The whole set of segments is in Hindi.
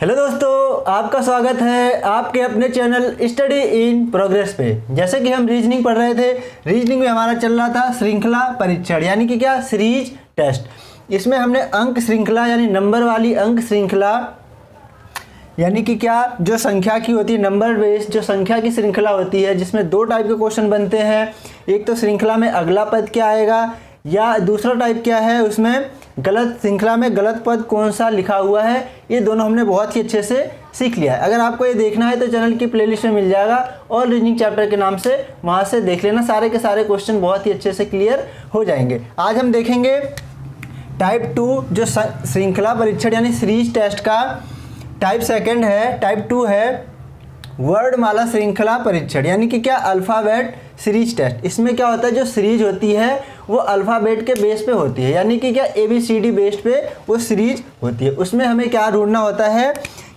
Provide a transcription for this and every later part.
हेलो दोस्तों, आपका स्वागत है आपके अपने चैनल स्टडी इन प्रोग्रेस पे। जैसे कि हम रीजनिंग पढ़ रहे थे, रीजनिंग में हमारा चल रहा था श्रृंखला परीक्षण यानी कि क्या, सीरीज टेस्ट। इसमें हमने अंक श्रृंखला यानी नंबर वाली अंक श्रृंखला यानी कि क्या, जो संख्या की होती है, नंबर बेस्ड जो संख्या की श्रृंखला होती है, जिसमें दो टाइप के क्वेश्चन बनते हैं। एक तो श्रृंखला में अगला पद क्या आएगा, या दूसरा टाइप क्या है, उसमें गलत श्रृंखला में गलत पद कौन सा लिखा हुआ है। ये दोनों हमने बहुत ही अच्छे से सीख लिया है। अगर आपको ये देखना है तो चैनल की प्लेलिस्ट में मिल जाएगा, और रीजनिंग चैप्टर के नाम से, वहाँ से देख लेना। सारे के सारे क्वेश्चन बहुत ही अच्छे से क्लियर हो जाएंगे। आज हम देखेंगे टाइप 2 जो श्रृंखला परीक्षण यानी सीरीज टेस्ट का टाइप सेकंड है। टाइप 2 है वर्णमाला श्रृंखला परीक्षण यानी कि क्या, अल्फ़ाबेट सीरीज टेस्ट। इसमें क्या होता है, जो सीरीज होती है वो अल्फ़ाबेट के बेस पे होती है, यानी कि क्या, ABCD बेस्ड पे वो सीरीज होती है। उसमें हमें क्या ढूंढना होता है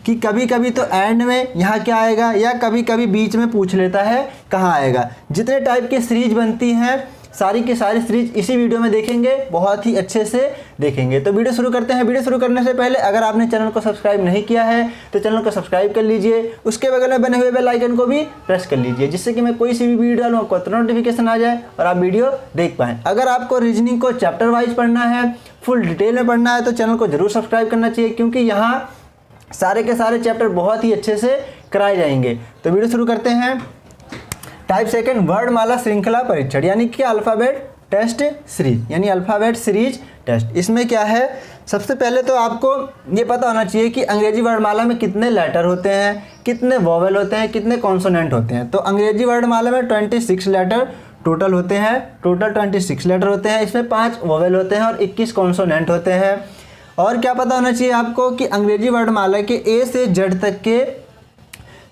कि कभी कभी तो एंड में यहाँ क्या आएगा, या कभी कभी बीच में पूछ लेता है कहाँ आएगा। जितने टाइप की सीरीज बनती हैं सारी की सारी सीरीज इसी वीडियो में देखेंगे, बहुत ही अच्छे से देखेंगे। तो वीडियो शुरू करते हैं। वीडियो शुरू करने से पहले अगर आपने चैनल को सब्सक्राइब नहीं किया है तो चैनल को सब्सक्राइब कर लीजिए, उसके बगल में बने हुए बेल आइकन को भी प्रेस कर लीजिए, जिससे कि मैं कोई सी भी वीडियो डालूँ आपको तुरंत नोटिफिकेशन आ जाए और आप वीडियो देख पाएँ। अगर आपको रीजनिंग को चैप्टर वाइज पढ़ना है, फुल डिटेल में पढ़ना है, तो चैनल को जरूर सब्सक्राइब करना चाहिए, क्योंकि यहाँ सारे के सारे चैप्टर बहुत ही अच्छे से कराए जाएंगे। तो वीडियो शुरू करते हैं। टाइप सेकंड वर्णमाला श्रृंखला परीक्षण यानी कि अल्फ़ाबेट टेस्ट सीरीज यानी अल्फ़ाबेट सीरीज टेस्ट। इसमें क्या है, सबसे पहले तो आपको ये पता होना चाहिए कि अंग्रेजी वर्णमाला में कितने लेटर होते हैं, कितने वोवेल होते हैं, कितने कॉन्सोनेंट होते हैं। तो अंग्रेजी वर्णमाला में 26 लेटर टोटल होते हैं, टोटल 26 लेटर होते हैं। इसमें 5 वोवेल होते हैं और 21 कॉन्सोनेंट होते हैं। और क्या पता होना चाहिए आपको कि अंग्रेजी वर्णमाला के A से Z तक के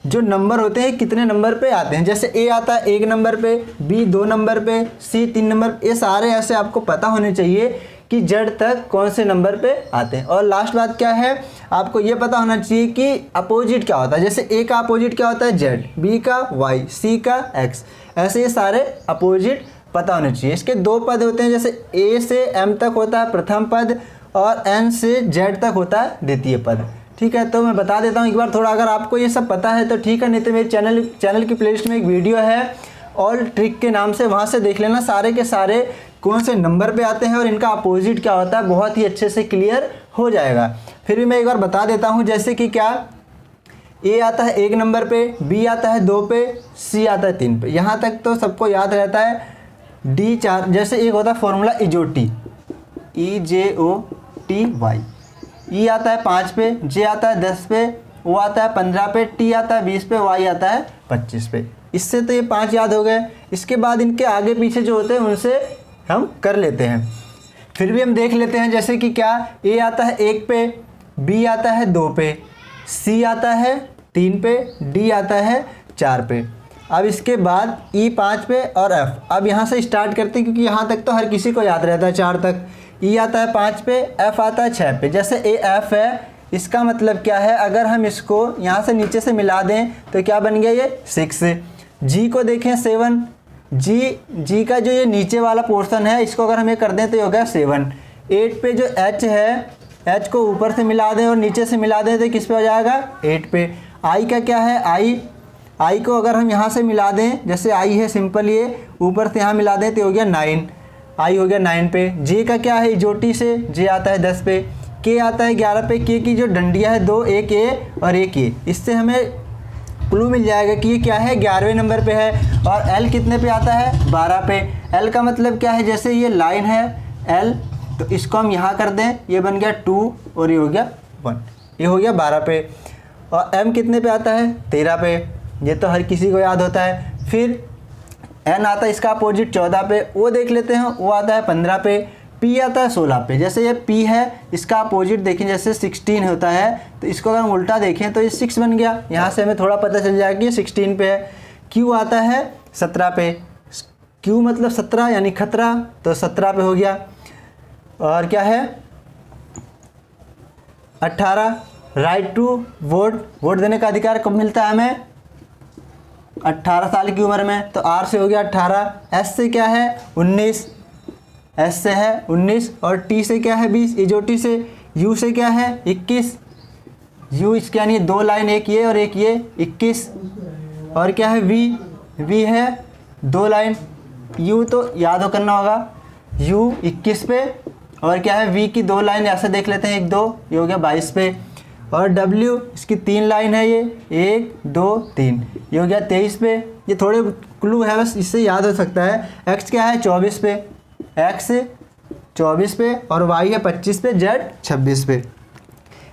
जो नंबर होते हैं कितने नंबर पे आते हैं। जैसे A आता है 1 नंबर पे, B 2 नंबर पे, C 3 नंबर। ये सारे ऐसे आपको पता होने चाहिए कि Z तक कौन से नंबर पे आते हैं। और लास्ट बात क्या है, आपको ये पता होना चाहिए कि अपोजिट क्या होता है। जैसे A का अपोजिट क्या होता है, Z, B का Y, C का X। ऐसे ये सारे अपोजिट पता होने चाहिए। इसके 2 पद होते हैं, जैसे A से M तक होता है प्रथम पद, और N से Z तक होता है द्वितीय पद। ठीक है, तो मैं बता देता हूँ एक बार थोड़ा, अगर आपको ये सब पता है तो ठीक है, नहीं तो मेरे चैनल की प्लेलिस्ट में एक वीडियो है ऑल ट्रिक के नाम से, वहाँ से देख लेना। सारे के सारे कौन से नंबर पे आते हैं और इनका अपोजिट क्या होता है, बहुत ही अच्छे से क्लियर हो जाएगा। फिर भी मैं एक बार बता देता हूँ, जैसे कि क्या, A आता है 1 नंबर पे, B आता है 2 पे, C आता है 3 पे। यहाँ तक तो सबको याद रहता है। D 4, जैसे एक होता है फॉर्मूला EJOTY, EJOTY। E आता है 5 पे, J आता है 10 पे, O आता है 15 पे, T आता है 20 पे, Y आता है 25 पे। इससे तो ये 5 याद हो गए। इसके बाद इनके आगे पीछे जो होते हैं उनसे हम कर लेते हैं। फिर भी हम देख लेते हैं, जैसे कि क्या, A आता है 1 पे, B आता है 2 पे, C आता है 3 पे, D आता है 4 पे। अब इसके बाद E 5 पे और F। अब यहाँ से स्टार्ट करते हैं, क्योंकि यहाँ तक तो हर किसी को याद रहता है 4 तक। E आता है 5 पे, F आता है 6 पे। जैसे A F है, इसका मतलब क्या है, अगर हम इसको यहाँ से नीचे से मिला दें तो क्या बन गया, ये 6। G को देखें 7, G का जो ये नीचे वाला पोर्शन है, इसको अगर हम ये कर दें तो ये हो गया 7। 8 पे जो H है, H को ऊपर से मिला दें और नीचे से मिला दें तो किस पे हो जाएगा, 8 पे। I का क्या है, I को अगर हम यहाँ से मिला दें, जैसे I है सिंपल, ये ऊपर से यहाँ मिला दें तो हो गया 9, I हो गया 9 पे। J का क्या है, EJOTY से J आता है 10 पे। K आता है 11 पे। K की जो डंडियाँ है 2, एक A और एक A, इससे हमें क्लू मिल जाएगा कि ये क्या है, 11वें नंबर पे है। और L कितने पे आता है, 12 पे। L का मतलब क्या है, जैसे ये लाइन है L, तो इसको हम यहाँ कर दें, ये बन गया 2 और ये हो गया 1, ये हो गया 12 पे। और M कितने पे आता है, 13 पे। ये तो हर किसी को याद होता है। फिर N आता है इसका अपोजिट 14 पे, वो देख लेते हैं, वो आता है 15 पे। P आता है 16 पे। जैसे ये P है, इसका अपोजिट देखें, जैसे 16 होता है, तो इसको अगर हम उल्टा देखें तो ये 6 बन गया। यहाँ से हमें थोड़ा पता चल जाएगा कि ये 16 पे है। Q आता है 17 पे। Q मतलब 17 यानी खतरा, तो 17 पे हो गया। और क्या है, 18, राइट टू वोट, वोट देने का अधिकार कब मिलता है हमें, 18 साल की उम्र में। तो R से हो गया 18। S से क्या है, 19, S से है 19। और T से क्या है, 20, EJOTY से। U से क्या है, 21। U इसके यानी 2 लाइन, एक ये और एक ये 21। और क्या है V है 2 लाइन, U तो याद हो करना होगा, U 21 पे, और क्या है V की 2 लाइन, ऐसे देख लेते हैं 1 2, ये हो गया 22 पे। और W इसकी 3 लाइन है, ये 1 2 3, ये हो गया 23 पे। ये थोड़े क्लू है बस, इससे याद हो सकता है। X क्या है 24 पे, X 24 पे, और Y है 25 पे, Z 26 पे।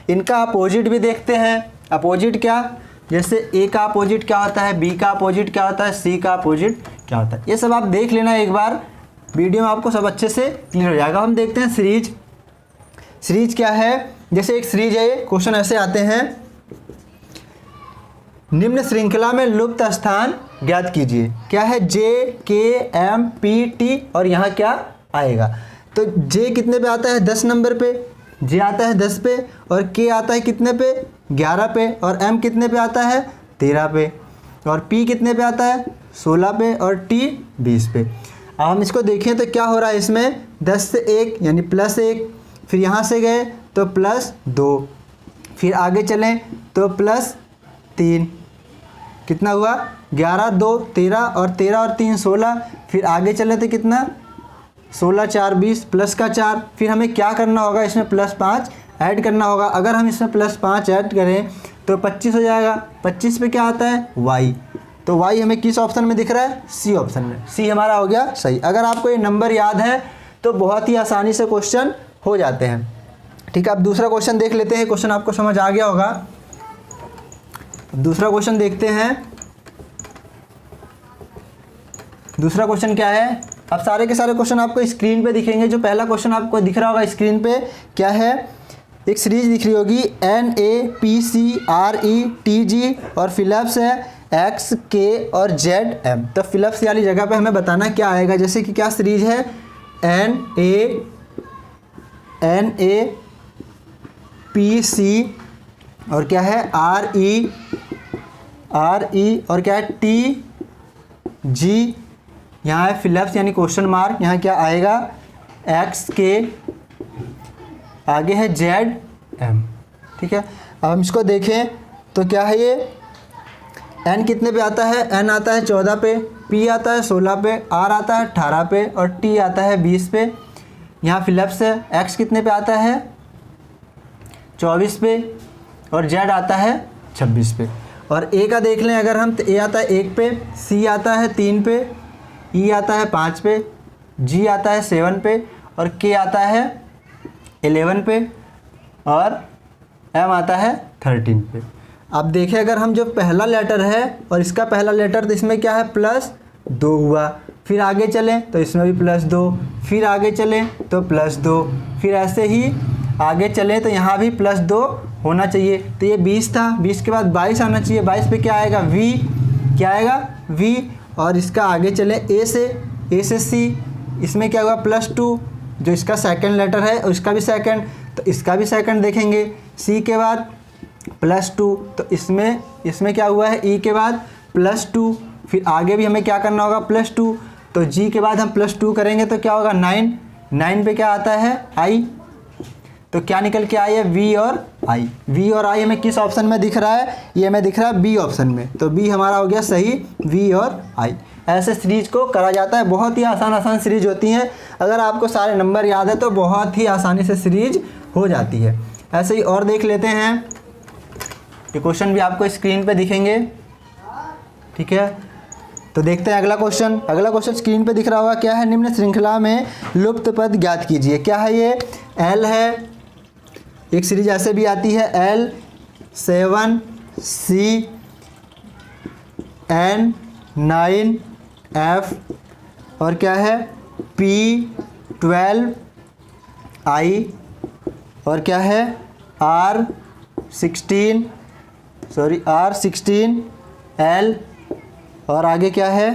इनका अपोजिट भी देखते हैं। अपोजिट क्या, जैसे A का अपोजिट क्या होता है, B का अपोजिट क्या होता है, C का अपोजिट क्या होता है, ये सब आप देख लेना एक बार, वीडियो में आपको सब अच्छे से क्लियर हो जाएगा। हम देखते हैं सीरीज। सीरीज क्या है, जैसे एक सीरीज है, ये क्वेश्चन ऐसे आते हैं, निम्न श्रृंखला में लुप्त स्थान ज्ञात कीजिए। क्या है, J K M P T, और यहाँ क्या आएगा, तो J कितने पे आता है 10 नंबर पे, J आता है 10 पे, और K आता है कितने पे 11 पे, और M कितने पे आता है 13 पे, और P कितने पे आता है 16 पे, और T 20 पे। अब हम इसको देखें तो क्या हो रहा है, इसमें 10 से 1 यानी +1, फिर यहाँ से गए तो +2, फिर आगे चलें तो +3, कितना हुआ 11 2 13, और 13 और 3 16, फिर आगे चले तो कितना 16 4 20 प्लस का 4, फिर हमें क्या करना होगा, इसमें +5 ऐड करना होगा। अगर हम इसमें +5 ऐड करें तो 25 हो जाएगा। 25 पे क्या आता है Y, तो Y हमें किस ऑप्शन में दिख रहा है, C ऑप्शन में। C हमारा हो गया सही। अगर आपको ये नंबर याद है तो बहुत ही आसानी से क्वेश्चन हो जाते हैं। ठीक है, अब दूसरा क्वेश्चन देख लेते हैं। क्वेश्चन आपको समझ आ गया होगा। दूसरा क्वेश्चन देखते हैं। दूसरा क्वेश्चन क्या है, अब सारे के सारे क्वेश्चन आपको स्क्रीन पे दिखेंगे। जो पहला क्वेश्चन आपको दिख रहा होगा स्क्रीन पे, क्या है, एक सीरीज दिख रही होगी NAPCRETG, और फिलिप्स है XK और ZM। तो फिलिप्स वाली जगह पे हमें बताना क्या आएगा। जैसे कि क्या सीरीज है, NAPC, और क्या है RE, और क्या है TG, यहाँ है फिलिप्स यानी क्वेश्चन मार्क, यहाँ क्या आएगा XK, आगे है ZM। ठीक है, अब हम इसको देखें तो क्या है, ये N कितने पे आता है, N आता है 14 पे, P आता है 16 पे, R आता है 18 पे, और T आता है 20 पे। यहाँ फिलिप्स है, X कितने पे आता है 24 पे, और Z आता है 26 पे। और A का देख लें अगर हम, तो A आता है 1 पे, C आता है 3 पे, E आता है 5 पे, G आता है 7 पे, और K आता है 11 पे, और M आता है 13 पे। अब देखें अगर हम जो पहला लेटर है और इसका पहला लेटर, तो इसमें क्या है +2 हुआ, फिर आगे चलें तो इसमें भी +2, फिर आगे चलें तो +2, फिर ऐसे ही आगे चलें तो यहाँ भी +2 होना चाहिए। तो ये 20 था, 20 के बाद 22 आना चाहिए। 22 पे क्या आएगा V, क्या आएगा V, और इसका आगे चलें A से C, इसमें क्या हुआ +2, जो इसका सेकंड लेटर है और इसका भी सेकंड, तो इसका भी सेकंड देखेंगे। C के बाद +2, तो इसमें क्या हुआ है, E के बाद +2, फिर आगे भी हमें क्या करना होगा +2, तो G के बाद हम +2 करेंगे तो क्या होगा 9, 9 पे क्या आता है I, तो क्या निकल के आई है V और I। V और I हमें किस ऑप्शन में दिख रहा है, ये हमें दिख रहा है B ऑप्शन में, तो B हमारा हो गया सही, V और I। ऐसे सीरीज को करा जाता है, बहुत ही आसान सीरीज होती हैं। अगर आपको सारे नंबर याद है तो बहुत ही आसानी से सीरीज हो जाती है। ऐसे ही और देख लेते हैं, ये क्वेश्चन भी आपको स्क्रीन पे दिखेंगे। ठीक है, तो देखते हैं अगला क्वेश्चन। अगला क्वेश्चन स्क्रीन पे दिख रहा होगा, क्या है, निम्न श्रृंखला में लुप्त पद ज्ञात कीजिए। क्या है ये, L है, एक सीरीज ऐसे भी आती है L 7 C N 9 F, और क्या है P 12 I, और क्या है R 16 L, और आगे क्या है,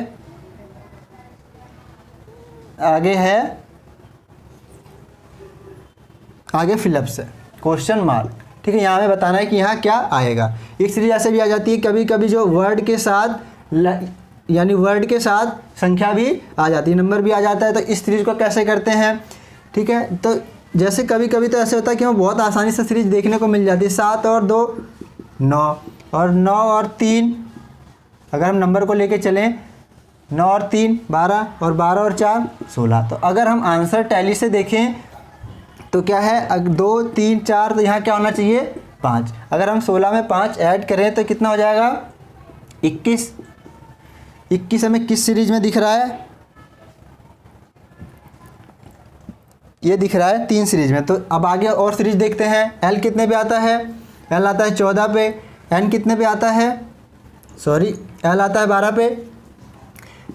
आगे फिलिप्स है, क्वेश्चन मार्क। ठीक है, यहाँ हमें बताना है कि यहाँ क्या आएगा। एक सीरीज ऐसे भी आ जाती है कभी कभी जो वर्ड के साथ यानी वर्ड के साथ संख्या भी आ जाती है, नंबर भी आ जाता है। तो इस सीरीज को कैसे करते हैं, ठीक है, तो जैसे कभी कभी तो ऐसे होता है कि हमें बहुत आसानी से सीरीज देखने को मिल जाती है। 7 और 2 9, और 9 और 3, अगर हम नंबर को लेके चलें 9 और 3 12, और 12 और 4 16। तो अगर हम आंसर टैली से देखें तो क्या है, 2 3 4, तो यहाँ क्या होना चाहिए 5। अगर हम 16 में 5 ऐड करें तो कितना हो जाएगा 21। 21 हमें किस सीरीज में दिख रहा है, ये दिख रहा है 3 सीरीज में। तो अब आगे और सीरीज देखते हैं। एल कितने पे आता है, एल आता है 14 पे। एन कितने पे आता है, सॉरी एल आता है 12 पे,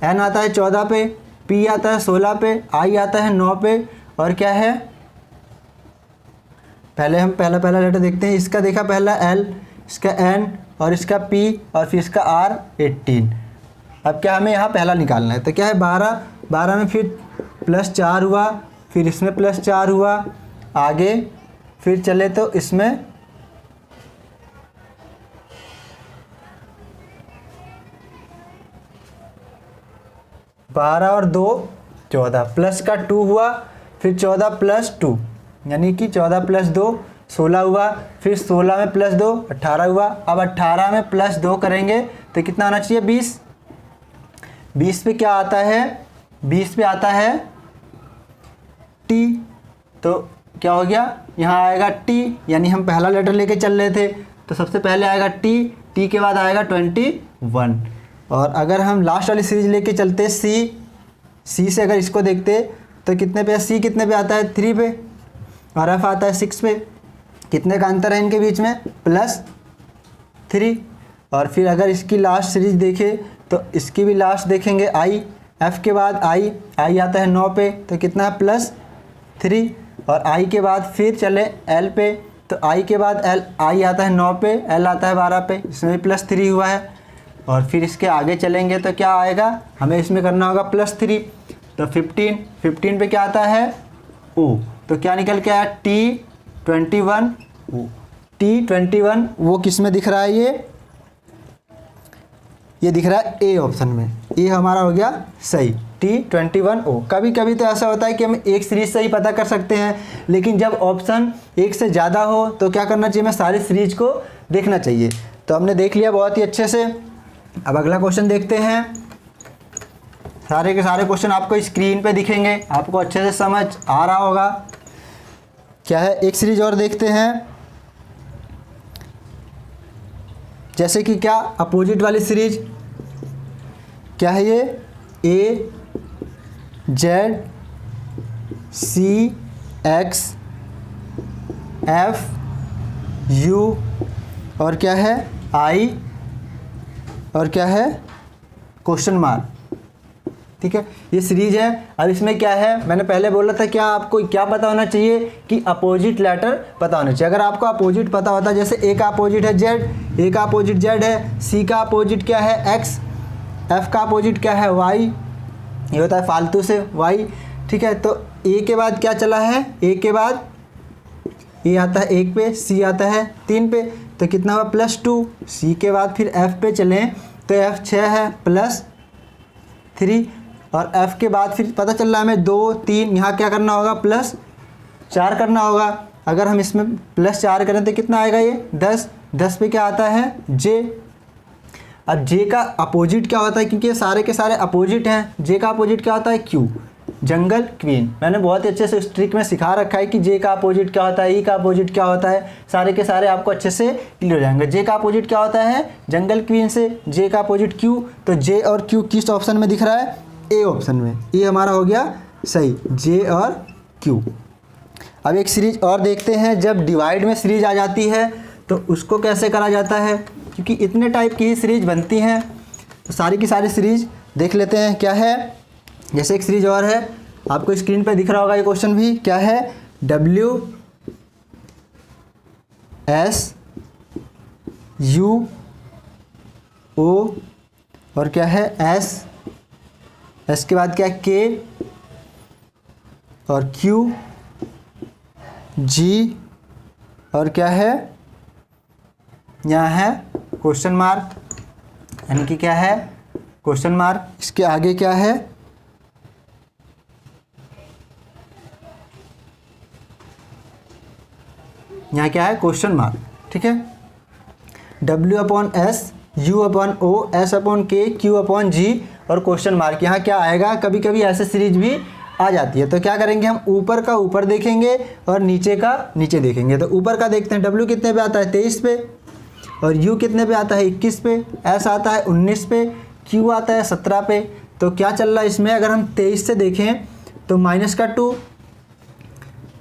एन आता है 14 पे, पी आता है 16 पे, आई आता है 9 पे, और क्या है, पहले हम पहला लेटर देखते हैं। इसका देखा पहला एल, इसका एन, और इसका पी, और फिर इसका आर 18। अब क्या हमें यहाँ पहला निकालना है, तो क्या है 12, 12 में फिर +4 हुआ, फिर इसमें +4 हुआ, आगे फिर चले तो इसमें 12 और 2 14, प्लस का 2 हुआ, फिर 14 + 2 यानी कि 14 + 2 16 हुआ, फिर 16 में +2 18 हुआ। अब 18 में +2 करेंगे तो कितना आना चाहिए 20। 20 पे क्या आता है, 20 पे आता है टी, तो क्या हो गया यहाँ आएगा टी, यानी हम पहला लेटर लेके चल रहे थे तो सबसे पहले आएगा टी, टी के बाद आएगा 21। और अगर हम लास्ट वाली सीरीज लेके चलते सी, सी से अगर इसको देखते तो कितने पे, सी कितने पे आता है 3 पे, और एफ आता है 6 पे। कितने का अंतर है इनके बीच में, +3। और फिर अगर इसकी लास्ट सीरीज देखें तो इसकी भी लास्ट देखेंगे आई, एफ के बाद आई, आई आता है 9 पे, तो कितना है +3। और आई के बाद फिर चले एल पे, तो आई के बाद एल, आई आता है 9 पे, एल आता है 12 पे, इसमें भी +3 हुआ है। और फिर इसके आगे चलेंगे तो क्या आएगा, हमें इसमें करना होगा +3, तो 15 पे क्या आता है ओ, तो क्या निकल के आया T21 ओ। T21 वो किस में दिख रहा है, ये दिख रहा है ए ऑप्शन में, ये हमारा हो गया सही T21 ओ। कभी कभी तो ऐसा होता है कि हम एक सीरीज से ही पता कर सकते हैं, लेकिन जब ऑप्शन एक से ज़्यादा हो तो क्या करना चाहिए, हमें सारी सीरीज को देखना चाहिए। तो हमने देख लिया बहुत ही अच्छे से। अब अगला क्वेश्चन देखते हैं। सारे के सारे क्वेश्चन आपको स्क्रीन पे दिखेंगे, आपको अच्छे से समझ आ रहा होगा। क्या है, एक सीरीज और देखते हैं, जैसे कि क्या अपोजिट वाली सीरीज क्या है, ये A Z C X F U और क्या है I और क्या है क्वेश्चन मार्क। ठीक है, ये सीरीज है। अब इसमें क्या है, मैंने पहले बोला था क्या आपको क्या पता होना चाहिए कि अपोजिट लेटर पता होना चाहिए। अगर आपको अपोजिट पता होता है, जैसे ए का अपोजिट है जेड, ए का अपोजिट जेड है, सी का अपोजिट क्या है एक्स, एफ का अपोजिट क्या है वाई, ये होता है फालतू से वाई। ठीक है, तो ए के बाद क्या चला है, ए के बाद ए आता है 1 पे, सी आता है 3 पे, तो कितना हुआ +2। सी के बाद फिर एफ पे चलें तो एफ 6 है +3, और एफ के बाद फिर पता चल रहा है हमें 2 3, यहाँ क्या करना होगा +4 करना होगा। अगर हम इसमें +4 करें तो कितना आएगा, ये 10। 10 पे क्या आता है जे। अब जे का अपोजिट क्या होता है, क्योंकि ये सारे के सारे अपोजिट हैं। जे का अपोजिट क्या होता है क्यू, जंगल क्वीन। मैंने बहुत ही अच्छे से ट्रिक में सिखा रखा है कि जे का अपोजिट क्या होता है, ई का अपोजिट क्या होता है, सारे के सारे आपको अच्छे से क्लियर हो जाएंगे। जे का अपोजिट क्या होता है जंगल क्वीन से, जे का अपोजिट क्यू, तो जे और क्यू किस ऑप्शन में दिख रहा है, ए ऑप्शन में। ये हमारा हो गया सही, जे और क्यू। अब एक सीरीज और देखते हैं, जब डिवाइड में सीरीज आ जाती है तो उसको कैसे करा जाता है, क्योंकि इतने टाइप की ही सीरीज बनती हैं। तो सारी की सारी सीरीज देख लेते हैं क्या है। जैसे एक सीरीज और है, आपको स्क्रीन पर दिख रहा होगा ये क्वेश्चन भी, क्या है W S U O और क्या है S, एस के बाद क्या है के, और क्यू जी, और क्या है यहाँ है क्वेश्चन मार्क, यानी कि क्या है क्वेश्चन मार्क। इसके आगे क्या है यहाँ क्या है क्वेश्चन मार्क, ठीक है। W/S, U/O, S/K, Q/G और क्वेश्चन मार्क, यहाँ क्या आएगा, कभी कभी ऐसे सीरीज भी आ जाती है। तो क्या करेंगे हम, ऊपर का ऊपर देखेंगे और नीचे का नीचे देखेंगे। तो ऊपर का देखते हैं, W कितने पे आता है 23 पे, और U कितने पे आता है 21 पे, S आता है 19 पे, Q आता है 17 पे। तो क्या चल रहा है इसमें, अगर हम 23 से देखें तो -2,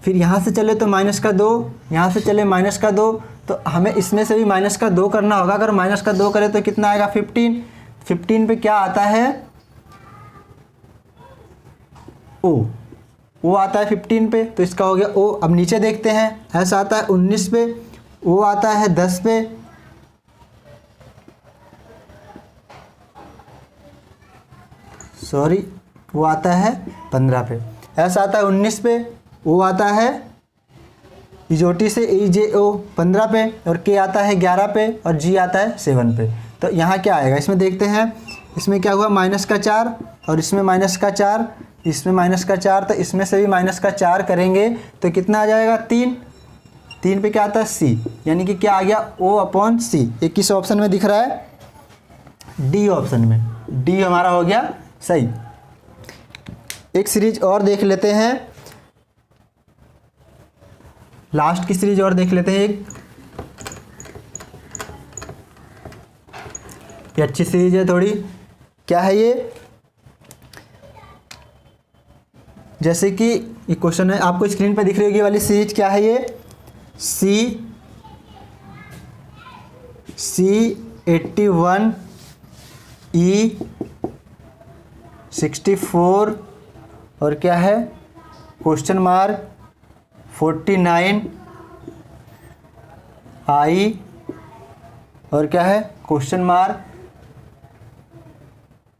फिर यहाँ से चले तो -2, यहाँ से चले -2, तो हमें इसमें से भी -2 करना होगा। अगर -2 करें तो कितना आएगा 15, 15 पे क्या आता है O आता है 15 पे, तो इसका हो गया O। अब नीचे देखते हैं, S आता है 19 पे, O आता है 10 पे, सॉरी वो आता है 15 पे, S आता है 19 पे, O आता है इजोटी से EJO 15 पे, और K आता है 11 पे, और G आता है 7 पे। तो यहाँ क्या आएगा, इसमें देखते हैं, इसमें क्या हुआ -4, और इसमें -4, इसमें -4, तो इसमें से भी -4 करेंगे तो कितना आ जाएगा 3, 3 पे क्या आता है C, यानी कि क्या आ गया O/C। ये किस ऑप्शन में दिख रहा है, D ऑप्शन में, D हमारा हो गया सही। एक सीरीज और देख लेते हैं, लास्ट की सीरीज और देख लेते हैं एक, ये अच्छी सीरीज है थोड़ी। क्या है ये, जैसे कि ये क्वेश्चन है, आपको स्क्रीन पे दिख रही होगी वाली सीरीज, क्या है ये, C81 E64 और क्या है क्वेश्चन मार्क 49 I और क्या है क्वेश्चन मार्क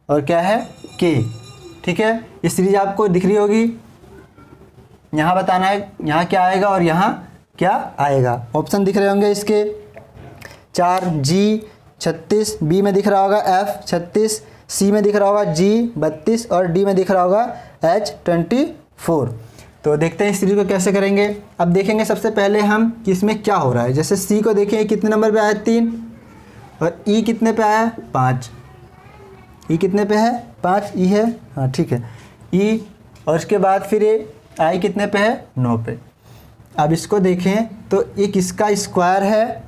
और क्या है K, ठीक है। ये सीरीज आपको दिख रही होगी, यहाँ बताना है यहाँ क्या आएगा और यहाँ क्या आएगा। ऑप्शन दिख रहे होंगे इसके 4, G 36, B में दिख रहा होगा F 36, C में दिख रहा होगा G 32 और D में दिख रहा होगा H 24। तो देखते हैं इस सीरीज को कैसे करेंगे। अब देखेंगे सबसे पहले हम कि इसमें क्या हो रहा है। जैसे C को देखें, कितने नंबर पे आया 3, और E कितने पे आया 5, E कितने पे है 5, E है, हाँ ठीक है E, और उसके बाद फिर ये I कितने पे है 9 पे। अब इसको देखें तो ये किसका स्क्वायर है,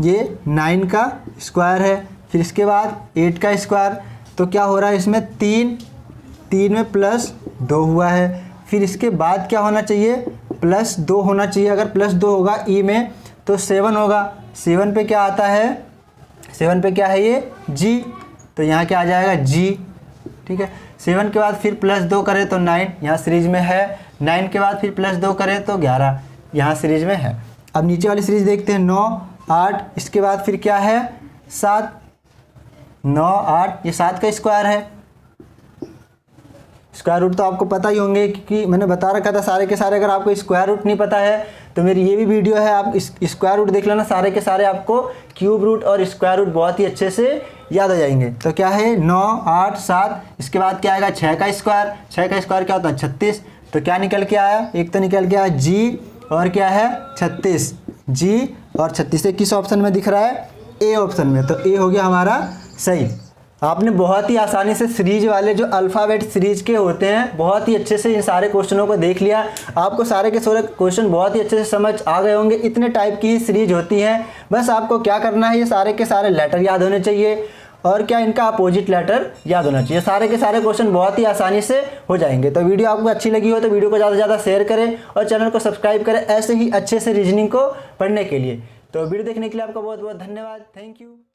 ये 9 का स्क्वायर है, फिर इसके बाद 8 का स्क्वायर। तो क्या हो रहा है इसमें 3 में +2 हुआ है, फिर इसके बाद क्या होना चाहिए +2 होना चाहिए। अगर +2 होगा E में तो 7 होगा, 7 पे क्या आता है, 7 पे क्या है ये G, तो यहाँ क्या आ जाएगा G, ठीक है। 7 के बाद फिर +2 करें तो 9 यहाँ सीरीज में है, 9 के बाद फिर +2 करें तो 11 यहाँ सीरीज में है। अब नीचे वाली सीरीज देखते हैं 9, 8, इसके बाद फिर क्या है 7, 9, 8, ये 7 का स्क्वायर है। स्क्वायर रूट तो आपको पता ही होंगे क्योंकि मैंने बता रखा था सारे के सारे। अगर आपको स्क्वायर रूट नहीं पता है तो मेरी ये भी वीडियो है, आप स्क्वायर रूट देख लेना, सारे के सारे आपको क्यूब रूट और स्क्वायर रूट बहुत ही अच्छे से याद आ जाएंगे। तो क्या है 9, 8, 7, इसके बाद क्या आएगा 6 का स्क्वायर, 6 का स्क्वायर क्या होता है 36। तो क्या निकल के आया, एक तो निकल के आया G और क्या है 36, G और 36। किस ऑप्शन में दिख रहा है, A ऑप्शन में, तो A हो गया हमारा सही। आपने बहुत ही आसानी से सीरीज वाले जो अल्फ़ाबेट सीरीज के होते हैं बहुत ही अच्छे से इन सारे क्वेश्चनों को देख लिया। आपको सारे के सारे क्वेश्चन बहुत ही अच्छे से समझ आ गए होंगे। इतने टाइप की ही सीरीज होती हैं। बस आपको क्या करना है, ये सारे के सारे लेटर याद होने चाहिए और क्या इनका अपोजिट लेटर याद होना चाहिए। सारे के सारे क्वेश्चन बहुत ही आसानी से हो जाएंगे। तो वीडियो आपको अच्छी लगी हो तो वीडियो को ज़्यादा से ज़्यादा शेयर करें और चैनल को सब्सक्राइब करें ऐसे ही अच्छे से रीजनिंग को पढ़ने के लिए। तो वीडियो देखने के लिए आपका बहुत बहुत धन्यवाद। Thank you.